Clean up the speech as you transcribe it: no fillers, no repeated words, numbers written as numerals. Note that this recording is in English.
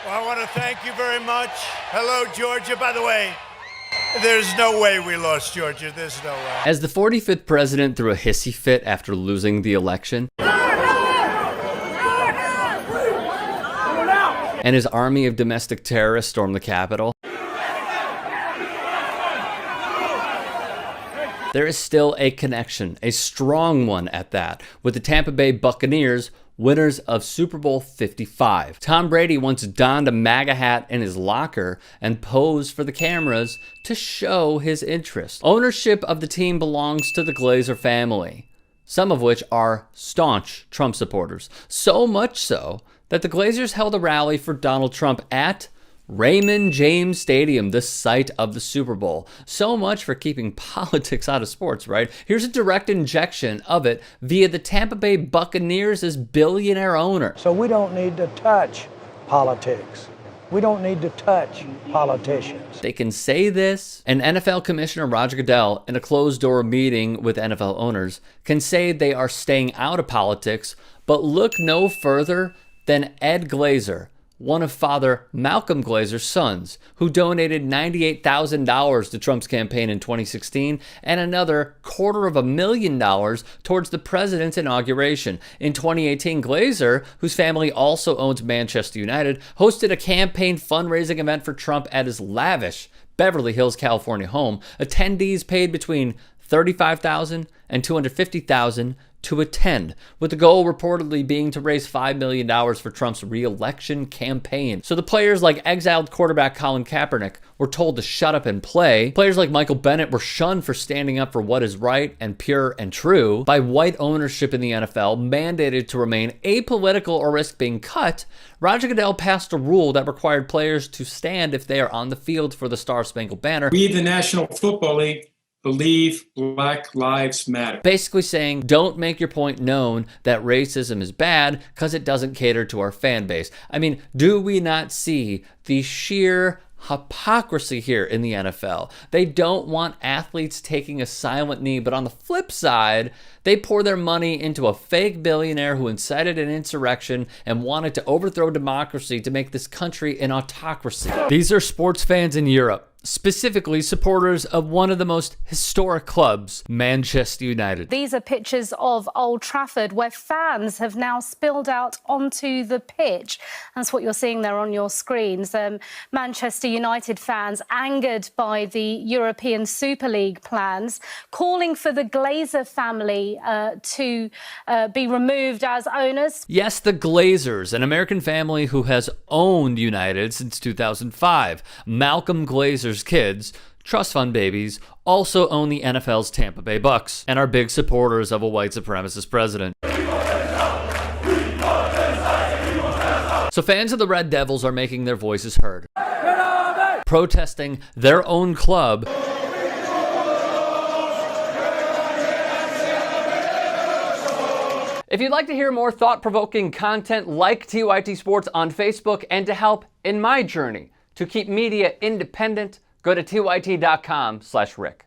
Well, I want to thank you very much. Hello, Georgia. By the way, there's no way we lost Georgia. There's no way. As the 45th president threw a hissy fit after losing the election, and his army of domestic terrorists stormed the Capitol, there is still a connection, a strong one at that, with the Tampa Bay Buccaneers, winners of Super Bowl 55. Tom Brady once donned a MAGA hat in his locker and posed for the cameras to show his interest. Ownership of the team belongs to the Glazer family, some of which are staunch Trump supporters. So much so that the Glazers held a rally for Donald Trump at Raymond James Stadium, the site of the Super Bowl. So much for keeping politics out of sports, right? Here's a direct injection of it via the Tampa Bay Buccaneers' billionaire owner. So we don't need to touch politics. We don't need to touch politicians. They can say this, and NFL Commissioner Roger Goodell, in a closed-door meeting with NFL owners, can say they are staying out of politics, but look no further than Ed Glazer, one of Father Malcolm Glazer's sons, who donated $98,000 to Trump's campaign in 2016 and another $250,000 towards the president's inauguration. In 2018, Glazer, whose family also owns Manchester United, hosted a campaign fundraising event for Trump at his lavish Beverly Hills, California home. Attendees paid between $35,000 and $250,000 to attend, with the goal reportedly being to raise $5 million for Trump's re-election campaign. So the players like exiled quarterback Colin Kaepernick were told to shut up and play. Players like Michael Bennett were shunned for standing up for what is right and pure and true by white ownership in the NFL, mandated to remain apolitical or risk being cut. Roger Goodell passed a rule that required players to stand if they are on the field for the Star-Spangled Banner. We, the National Football League, believe Black Lives Matter. Basically saying, don't make your point known that racism is bad because it doesn't cater to our fan base. I mean, do we not see the sheer hypocrisy here in the NFL? They don't want athletes taking a silent knee, but on the flip side, they pour their money into a fake billionaire who incited an insurrection and wanted to overthrow democracy to make this country an autocracy. These are sports fans in Europe, specifically supporters of one of the most historic clubs, Manchester United. These are pictures of Old Trafford where fans have now spilled out onto the pitch. That's what you're seeing there on your screens. Manchester United fans angered by the European Super League plans, calling for the Glazer family to be removed as owners. Yes, the Glazers, an American family who has owned United since 2005. Malcolm Glazer's kids, trust fund babies, also own the NFL's Tampa Bay Bucks and are big supporters of a white supremacist president. So fans of the Red Devils are making their voices heard, protesting their own club. If you'd like to hear more thought-provoking content like TYT Sports on Facebook and to help in my journey to keep media independent, go to tyt.com/Rick.